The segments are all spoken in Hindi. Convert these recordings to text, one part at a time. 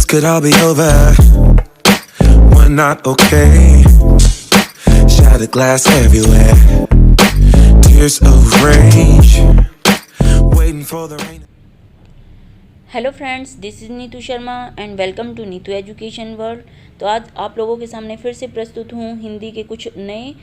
could all be over. We're not okay. Shattered glass everywhere. Tears of rage. Waiting for the rain. Hello friends, this is Neetu Sharma and welcome to Neetu education world. तो आज आप लोगों के सामने फिर से प्रस्तुत हूँ हिंदी के कुछ नए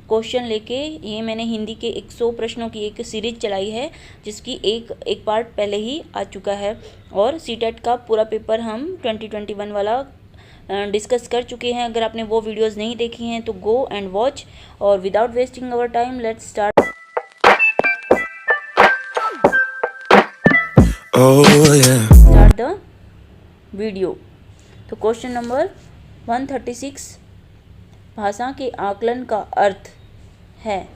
क्वेश्चन लेके। ये मैंने हिंदी के 100 प्रश्नों की एक सीरीज चलाई है, जिसकी एक पार्ट पहले ही आ चुका है और सीटेट का पूरा पेपर हम 2021 वाला डिस्कस कर चुके हैं। अगर आपने वो वीडियोस नहीं देखी हैं तो गो एंड वॉच। और without wasting our time let's start the video. तो क्वेश्चन नंबर 136, भाषा के आकलन का अर्थ है।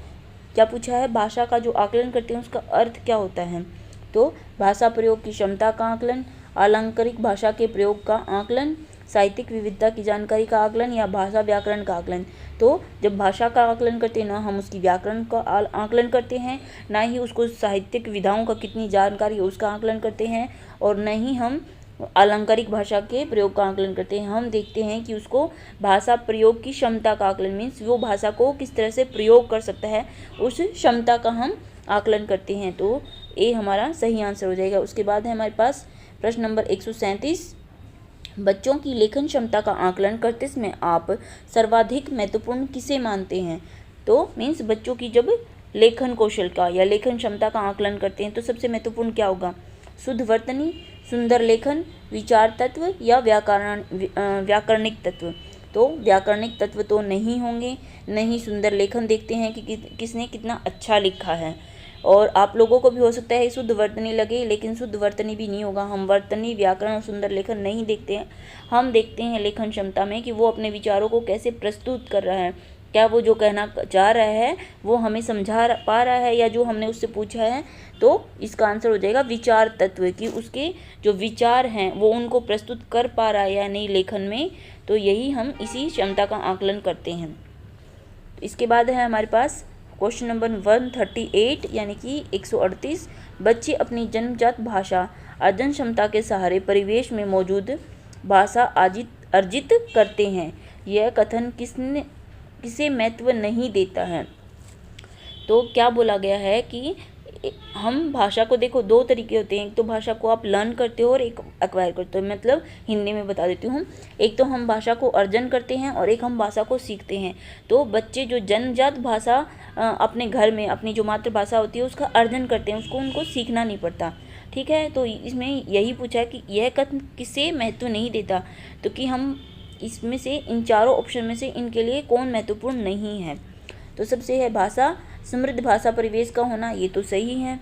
क्या पूछा है? भाषा का जो आकलन करते हैं उसका अर्थ क्या होता है? तो भाषा प्रयोग की क्षमता का आकलन, अलंकारिक भाषा के प्रयोग का आकलन, साहित्यिक विविधता की जानकारी का आकलन या भाषा व्याकरण का आकलन। तो जब भाषा का आकलन करते हैं ना हम उसकी व्याकरण का आकलन करते हैं, ना ही उसको साहित्यिक विधाओं का कितनी जानकारी है उसका आकलन करते हैं, और न ही हम अलंकारिक भाषा के प्रयोग का आकलन करते हैं। हम देखते हैं कि उसको भाषा प्रयोग की क्षमता का आकलन मीन्स वो भाषा को किस तरह से प्रयोग कर सकता है, उस क्षमता का हम आकलन करते हैं। तो ये हमारा सही आंसर हो जाएगा। उसके बाद है हमारे पास प्रश्न नंबर 137, बच्चों की लेखन क्षमता का आकलन करते समय आप सर्वाधिक महत्वपूर्ण किसे मानते हैं? तो मीन्स बच्चों की जब लेखन कौशल का या लेखन क्षमता का आकलन करते हैं तो सबसे महत्वपूर्ण क्या होगा? शुद्ध वर्तनी, सुंदर लेखन, विचार तत्व या व्याकरणिक तत्व। तो व्याकरणिक तत्व तो नहीं होंगे, नहीं सुंदर लेखन देखते हैं कि किसने कितना अच्छा लिखा है। और आप लोगों को भी हो सकता है शुद्ध वर्तनी लगे, लेकिन शुद्ध वर्तनी भी नहीं होगा। हम वर्तनी, व्याकरण और सुंदर लेखन नहीं देखते हैं, हम देखते हैं लेखन क्षमता में कि वो अपने विचारों को कैसे प्रस्तुत कर रहा है। क्या वो जो कहना चाह रहा है वो हमें समझा पा रहा है, या जो हमने उससे पूछा है। तो इसका आंसर हो जाएगा विचार तत्व, कि उसके जो विचार हैं वो उनको प्रस्तुत कर पा रहा है या नहीं लेखन में। तो यही हम इसी क्षमता का आकलन करते हैं। इसके बाद है हमारे पास क्वेश्चन नंबर 138 यानी कि 138, बच्चे अपनी जन्मजात भाषा अर्जन क्षमता के सहारे परिवेश में मौजूद भाषा अर्जित करते हैं। यह कथन किसे महत्व नहीं देता है? तो क्या बोला गया है कि हम भाषा को, देखो दो तरीके होते हैं, एक तो भाषा को आप लर्न करते हो और एक एक्वायर करते हो। मतलब हिंदी में बता देती हूँ, एक तो हम भाषा को अर्जन करते हैं और एक हम भाषा को सीखते हैं। तो बच्चे जो जन्मजात भाषा अपने घर में अपनी जो मातृभाषा होती है उसका अर्जन करते हैं, उसको उनको सीखना नहीं पड़ता। ठीक है, तो इसमें यही पूछा है कि यह कथन किसे महत्व नहीं देता। तो कि हम इसमें से इन चारों ऑप्शन में से इनके लिए कौन महत्वपूर्ण नहीं है? तो सबसे है भाषा समृद्ध भाषा परिवेश का होना, ये तो सही है।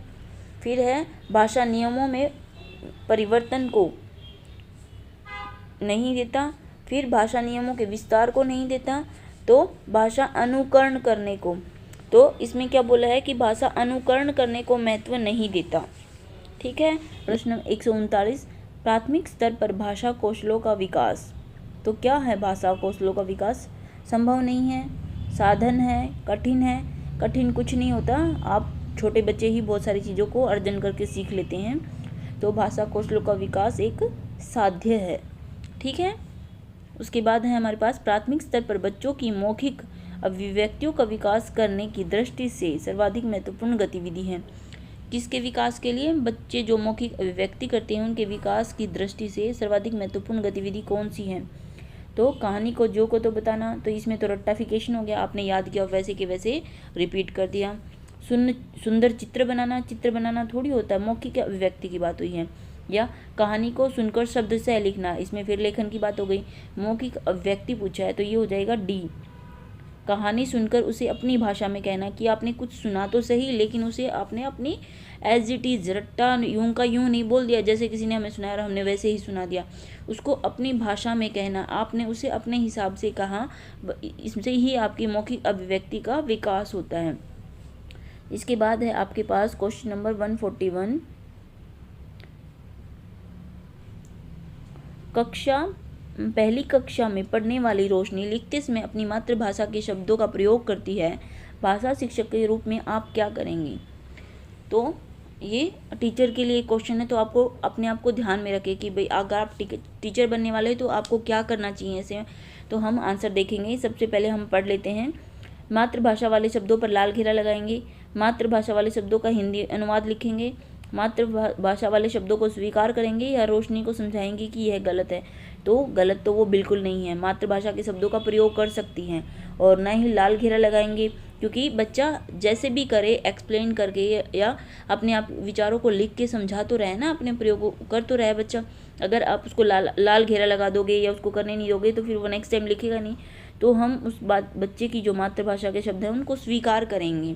फिर है भाषा नियमों में परिवर्तन को नहीं देता, फिर भाषा नियमों के विस्तार को नहीं देता, तो भाषा अनुकरण करने को। तो इसमें क्या बोला है कि भाषा अनुकरण करने को महत्व नहीं देता। ठीक है। प्रश्न 139, प्राथमिक स्तर पर भाषा कौशलों का विकास। तो क्या है भाषा कौशलों का विकास? संभव नहीं है, साधन है, कठिन है। कठिन कुछ नहीं होता, आप छोटे बच्चे ही बहुत सारी चीज़ों को अर्जन करके सीख लेते हैं। तो भाषा कौशलों का विकास एक साध्य है। ठीक है। उसके बाद है हमारे पास प्राथमिक स्तर पर बच्चों की मौखिक अभिव्यक्तियों का विकास करने की दृष्टि से सर्वाधिक महत्वपूर्ण गतिविधि है। किसके विकास के लिए? बच्चे जो मौखिक अभिव्यक्ति करते हैं उनके विकास की दृष्टि से सर्वाधिक महत्वपूर्ण गतिविधि कौन सी है? तो कहानी को जो को तो बताना। तो इसमें तो रट्टाफिकेशन हो गया, आपने याद किया वैसे के वैसे रिपीट कर दिया। सुंदर चित्र बनाना थोड़ी होता है, मौखिक अभिव्यक्ति की बात हुई है। या कहानी को सुनकर शब्द से लिखना, इसमें फिर लेखन की बात हो गई। मौखिक अभिव्यक्ति पूछा है तो ये हो जाएगा डी। कहानी सुनकर उसे अपनी भाषा में कहना, कि आपने कुछ सुना तो सही लेकिन उसे आपने अपनी एज इट इज़, रट्टा यूं का यूं नहीं बोल दिया जैसे किसी ने हमें सुनाया और हमने वैसे ही सुना दिया। उसको अपनी भाषा में कहना, आपने उसे अपने हिसाब से कहा, इससे ही आपकी मौखिक अभिव्यक्ति का विकास होता है। इसके बाद है आपके पास क्वेश्चन नंबर 141, पहली कक्षा में पढ़ने वाली रोशनी लिखते समय अपनी मातृभाषा के शब्दों का प्रयोग करती है। भाषा शिक्षक के रूप में आप क्या करेंगे? तो ये टीचर के लिए क्वेश्चन है, तो आपको अपने आप को ध्यान में रखें कि भाई अगर आप टीचर बनने वाले हैं तो आपको क्या करना चाहिए ऐसे। तो हम आंसर देखेंगे। सबसे पहले हम पढ़ लेते हैं। मातृभाषा वाले शब्दों पर लाल घेरा लगाएंगे, मातृभाषा वाले शब्दों का हिंदी अनुवाद लिखेंगे, मातृभाषा वाले शब्दों को स्वीकार करेंगे या रोशनी को समझाएंगे कि यह गलत है। तो गलत तो वो बिल्कुल नहीं है, मातृभाषा के शब्दों का प्रयोग कर सकती हैं। और ना ही लाल घेरा लगाएंगे, क्योंकि बच्चा जैसे भी करे एक्सप्लेन करके या अपने आप विचारों को लिख के समझा तो रहे ना, अपने प्रयोग कर तो रहे बच्चा। अगर आप उसको लाल घेरा लगा दोगे या उसको करने नहीं दोगे तो फिर वो नेक्स्ट टाइम लिखेगा नहीं। तो हम उस बच्चे की जो मातृभाषा के शब्द हैं उनको स्वीकार करेंगे,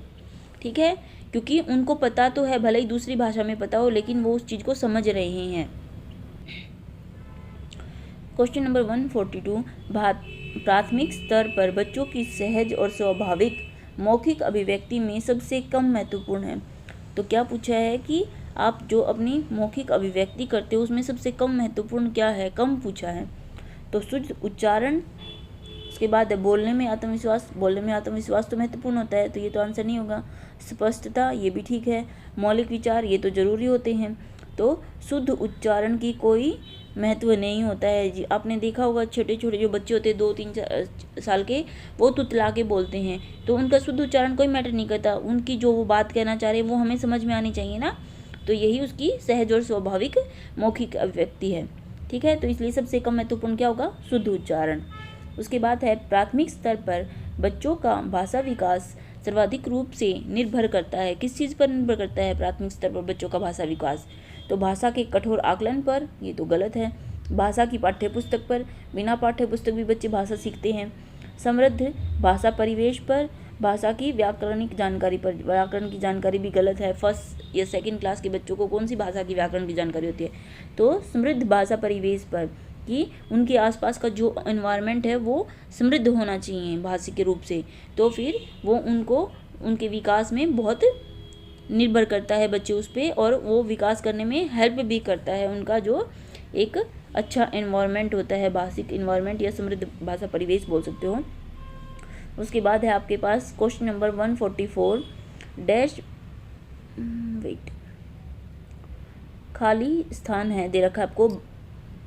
ठीक है, क्योंकि उनको पता तो है, भले ही दूसरी भाषा में पता हो, लेकिन वो उस चीज़ को समझ रहे हैं। क्वेश्चन नंबर 142, प्राथमिक स्तर पर बच्चों की सहज और स्वाभाविक मौखिक अभिव्यक्ति में सबसे कम महत्वपूर्ण है। तो क्या पूछा है कि आप जो अपनी मौखिक अभिव्यक्ति करते हो उसमें सबसे कम महत्वपूर्ण क्या है, कम पूछा है। तो शुद्ध उच्चारण, उसके बाद है बोलने में आत्मविश्वास, बोलने में आत्मविश्वास तो महत्वपूर्ण होता है, तो ये तो आंसर नहीं होगा। स्पष्टता, ये भी ठीक है। मौलिक विचार, ये तो जरूरी होते हैं। तो शुद्ध उच्चारण की कोई महत्व नहीं होता है जी। आपने देखा होगा छोटे छोटे जो बच्चे होते हैं 2-3 साल के, वो तुतला के बोलते हैं, तो उनका शुद्ध उच्चारण कोई मैटर नहीं करता, उनकी जो वो बात कहना चाह रहे हैं वो हमें समझ में आनी चाहिए ना। तो यही उसकी सहज और स्वाभाविक मौखिक अभिव्यक्ति है, ठीक है। तो इसलिए सबसे कम महत्वपूर्ण क्या होगा, शुद्ध उच्चारण। उसके बाद है प्राथमिक स्तर पर बच्चों का भाषा विकास सर्वाधिक रूप से निर्भर करता है। किस चीज़ पर निर्भर करता है प्राथमिक स्तर पर बच्चों का भाषा विकास? तो भाषा के कठोर आकलन पर, ये तो गलत है। भाषा की पाठ्यपुस्तक पर, बिना पाठ्यपुस्तक भी बच्चे भाषा सीखते हैं। समृद्ध भाषा परिवेश पर, भाषा की व्याकरणिक जानकारी पर, व्याकरण की जानकारी भी गलत है। फर्स्ट या सेकंड क्लास के बच्चों को कौन सी भाषा की व्याकरण की जानकारी होती है? तो समृद्ध भाषा परिवेश पर, कि उनके आसपास का जो एनवायरनमेंट है वो समृद्ध होना चाहिए भाषा के रूप से, तो फिर वो उनको उनके विकास में बहुत निर्भर करता है बच्चे उस पर, और वो विकास करने में हेल्प भी करता है। उनका जो एक अच्छा एनवायरनमेंट होता है, भाषिक एनवायरनमेंट या समृद्ध भाषा परिवेश बोल सकते हो। उसके बाद है आपके पास क्वेश्चन नंबर 144, डैश वेट खाली स्थान है दे रखा है आपको।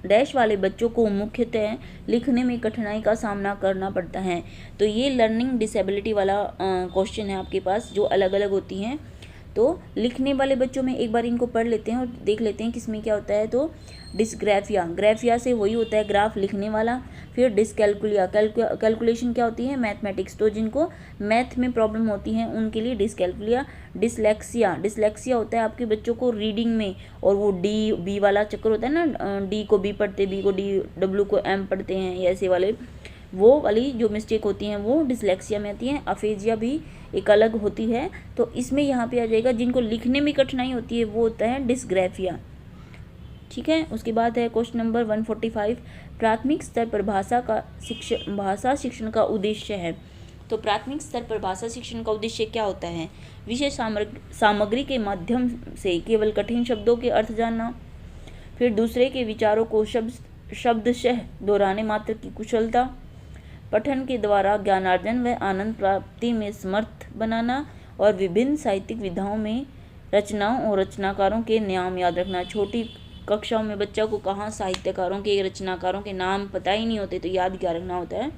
डैश वाले बच्चों को मुख्यतः लिखने में कठिनाई का सामना करना पड़ता है। तो ये लर्निंग डिसेबिलिटी वाला क्वेश्चन है आपके पास, जो अलग अलग होती हैं। तो लिखने वाले बच्चों में एक बार इनको पढ़ लेते हैं और देख लेते हैं किसमें क्या होता है। तो डिस्ग्राफिया, ग्राफिया से वही होता है ग्राफ लिखने वाला। फिर डिसकैलकुलिया, कैलकुलेशन क्या होती है, मैथमेटिक्स। तो जिनको मैथ में प्रॉब्लम होती है उनके लिए डिसकैलकुलिया। डिसलेक्सिया, डिसलेक्सिया होता है आपके बच्चों को रीडिंग में, और वो डी बी वाला चक्कर होता है ना, डी को बी पढ़ते, बी को डी, डब्ल्यू को एम पढ़ते हैं, ऐसे वाले, वो वाली जो मिस्टेक होती हैं वो डिसलेक्सिया में आती हैं। अफेजिया भी एक अलग होती है। तो इसमें यहाँ पे आ जाएगा जिनको लिखने में कठिनाई होती है वो होता है डिसग्राफिया, ठीक है। उसके बाद है क्वेश्चन नंबर 145, प्राथमिक स्तर पर भाषा शिक्षण का उद्देश्य है। तो प्राथमिक स्तर पर भाषा शिक्षण का उद्देश्य क्या होता है? विषय सामग्री के माध्यम से केवल कठिन शब्दों के अर्थ जानना, फिर दूसरे के विचारों को शब्दशः दोहराने मात्र की कुशलता, पठन के द्वारा ज्ञानार्जन व आनंद प्राप्ति में समर्थ बनाना, और विभिन्न साहित्यिक विधाओं में रचनाओं और रचनाकारों के नाम याद रखना। छोटी कक्षाओं में बच्चा को कहाँ साहित्यकारों के, रचनाकारों के नाम पता ही नहीं होते, तो याद क्या रखना होता है।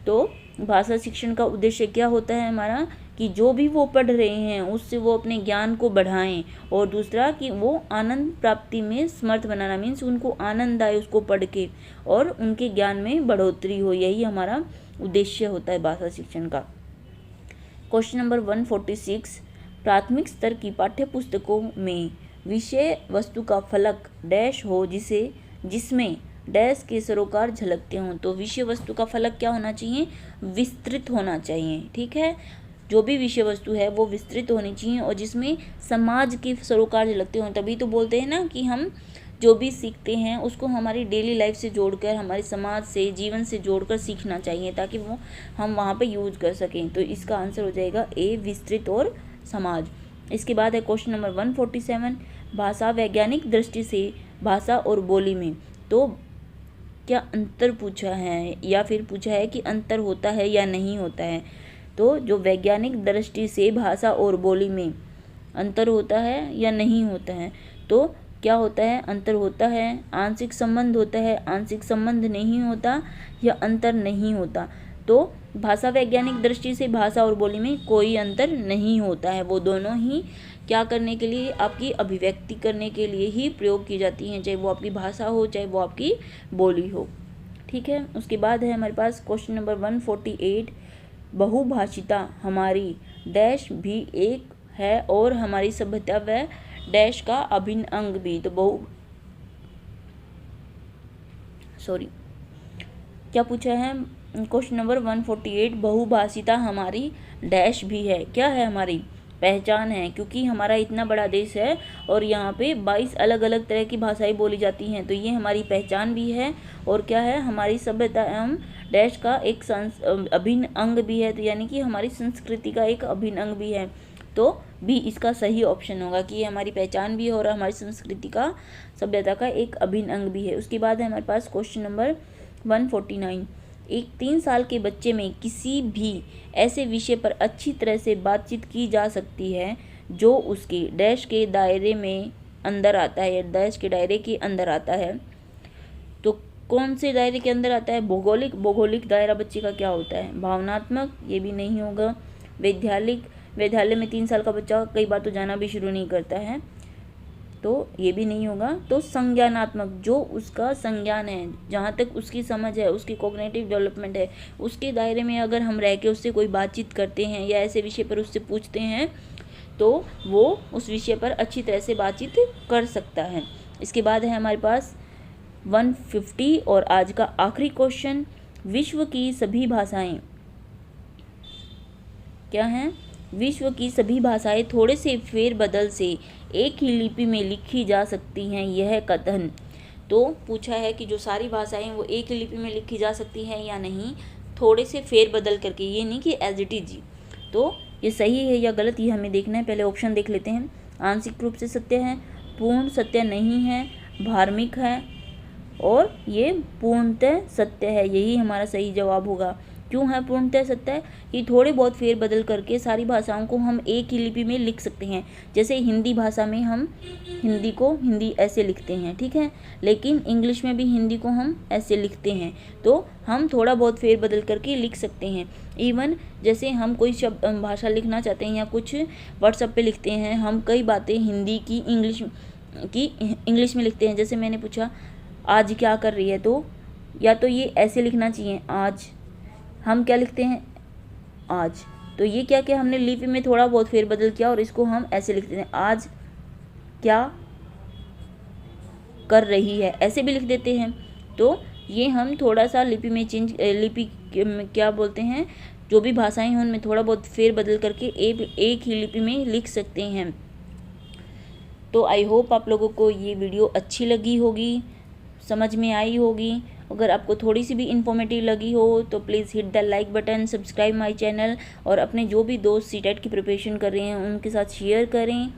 तो भाषा शिक्षण का उद्देश्य क्या होता है हमारा, कि जो भी वो पढ़ रहे हैं उससे वो अपने ज्ञान को बढ़ाएं, और दूसरा कि वो आनंद प्राप्ति में समर्थ बनाना, मीन्स उनको आनंद आए उसको पढ़ के और उनके ज्ञान में बढ़ोतरी हो, यही हमारा उद्देश्य होता है भाषा शिक्षण का। क्वेश्चन नंबर 146, प्राथमिक स्तर की पाठ्यपुस्तकों में विषय वस्तु का फलक डैश हो जिसमें डैश के सरोकार झलकते हों। तो विषय वस्तु का फलक क्या होना चाहिए, विस्तृत होना चाहिए, ठीक है। जो भी विषय वस्तु है वो विस्तृत होनी चाहिए और जिसमें समाज के सरोकार झलकते हों। तभी तो बोलते हैं ना कि हम जो भी सीखते हैं उसको हमारी डेली लाइफ से जोड़कर, हमारे समाज से, जीवन से जोड़कर सीखना चाहिए, ताकि वो हम वहाँ पे यूज कर सकें। तो इसका आंसर हो जाएगा ए, विस्तृत और समाज। इसके बाद है क्वेश्चन नंबर 147, भाषा वैज्ञानिक दृष्टि से भाषा और बोली में तो क्या अंतर पूछा है, या फिर पूछा है कि अंतर होता है या नहीं होता है। तो जो वैज्ञानिक दृष्टि से भाषा और बोली में अंतर होता है या नहीं होता है? तो क्या होता है? अंतर होता है। आंशिक संबंध होता है, आंशिक संबंध नहीं होता, या अंतर नहीं होता। तो भाषा वैज्ञानिक दृष्टि से भाषा और बोली में कोई अंतर नहीं होता है। वो दोनों ही क्या करने के लिए, आपकी अभिव्यक्ति करने के लिए ही प्रयोग की जाती हैं, चाहे वो आपकी भाषा हो, चाहे वो आपकी बोली हो। ठीक है। उसके बाद है हमारे पास क्वेश्चन नंबर 148, बहुभाषिता हमारी डैश भी एक है और हमारी सभ्यता व डैश का अभिन्न अंग भी। तो क्या पूछा है? क्वेश्चन नंबर 148, बहुभाषिता हमारी डैश भी है। क्या है? हमारी पहचान है, क्योंकि हमारा इतना बड़ा देश है और यहाँ पे 22 अलग अलग तरह की भाषाएं बोली जाती हैं, तो ये हमारी पहचान भी है। और क्या है? हमारी सभ्यता एवं डैश का एक अभिन्न अंग भी है, तो यानी कि हमारी संस्कृति का एक अभिन्न अंग भी है। तो भी इसका सही ऑप्शन होगा कि ये हमारी पहचान भी है और हमारी संस्कृति का, सभ्यता का एक अभिन्न अंग भी है। उसके बाद है हमारे पास क्वेश्चन नंबर 149, एक 3 साल के बच्चे में किसी भी ऐसे विषय पर अच्छी तरह से बातचीत की जा सकती है जो उसके डैश के दायरे में अंदर आता है, या डैश के दायरे के अंदर आता है। तो कौन से दायरे के अंदर आता है? भौगोलिक दायरा बच्चे का क्या होता है? भावनात्मक, ये भी नहीं होगा। विद्यालय में 3 साल का बच्चा कई बार तो जाना भी शुरू नहीं करता है, तो ये भी नहीं होगा। तो संज्ञानात्मक, जो उसका संज्ञान है, जहाँ तक उसकी समझ है, उसकी कॉग्निटिव डेवलपमेंट है, उसके दायरे में अगर हम रह के उससे कोई बातचीत करते हैं या ऐसे विषय पर उससे पूछते हैं, तो वो उस विषय पर अच्छी तरह से बातचीत कर सकता है। इसके बाद है हमारे पास 150 और आज का आखिरी क्वेश्चन, विश्व की सभी भाषाएं क्या हैं? विश्व की सभी भाषाएं थोड़े से फेरबदल से एक ही लिपि में लिखी जा सकती हैं, यह कथन। तो पूछा है कि जो सारी भाषाएं वो एक ही लिपि में लिखी जा सकती हैं या नहीं, थोड़े से फेरबदल करके, ये नहीं कि एज इट इज। तो ये सही है या गलत, ये हमें देखना है। पहले ऑप्शन देख लेते हैं। आंशिक रूप से सत्य है, पूर्ण सत्य नहीं है, धार्मिक है, और ये पूर्णतः सत्य है। यही हमारा सही जवाब होगा। क्यों है पूर्णतः सत्य है? कि थोड़े बहुत फेरबदल करके सारी भाषाओं को हम एक ही लिपि में लिख सकते हैं। जैसे हिंदी भाषा में हम हिंदी को हिंदी ऐसे लिखते हैं, ठीक है, लेकिन इंग्लिश में भी हिंदी को हम ऐसे लिखते हैं। तो हम थोड़ा बहुत फेरबदल करके लिख सकते हैं। इवन जैसे हम कोई शब्द भाषा लिखना चाहते हैं या कुछ व्हाट्सएप पे लिखते हैं, हम कई बातें हिंदी की इंग्लिश में लिखते हैं। जैसे मैंने पूछा आज क्या कर रही है, तो या तो ये ऐसे लिखना चाहिए आज, हम क्या लिखते हैं आज, तो ये क्या किया हमने लिपि में थोड़ा बहुत फेरबदल किया और इसको हम ऐसे लिखते हैं, आज क्या कर रही है, ऐसे भी लिख देते हैं। तो ये हम थोड़ा सा लिपि में क्या बोलते हैं, जो भी भाषाएं हैं उनमें थोड़ा बहुत फेरबदल करके एक ही लिपि में लिख सकते हैं। तो आई होप आप लोगों को ये वीडियो अच्छी लगी होगी, समझ में आई होगी। अगर आपको थोड़ी सी भी इन्फॉर्मेटिव लगी हो तो please hit the like button, subscribe my channel, और अपने जो भी दोस्त सीटेट की प्रिपरेशन कर रहे हैं उनके साथ शेयर करें।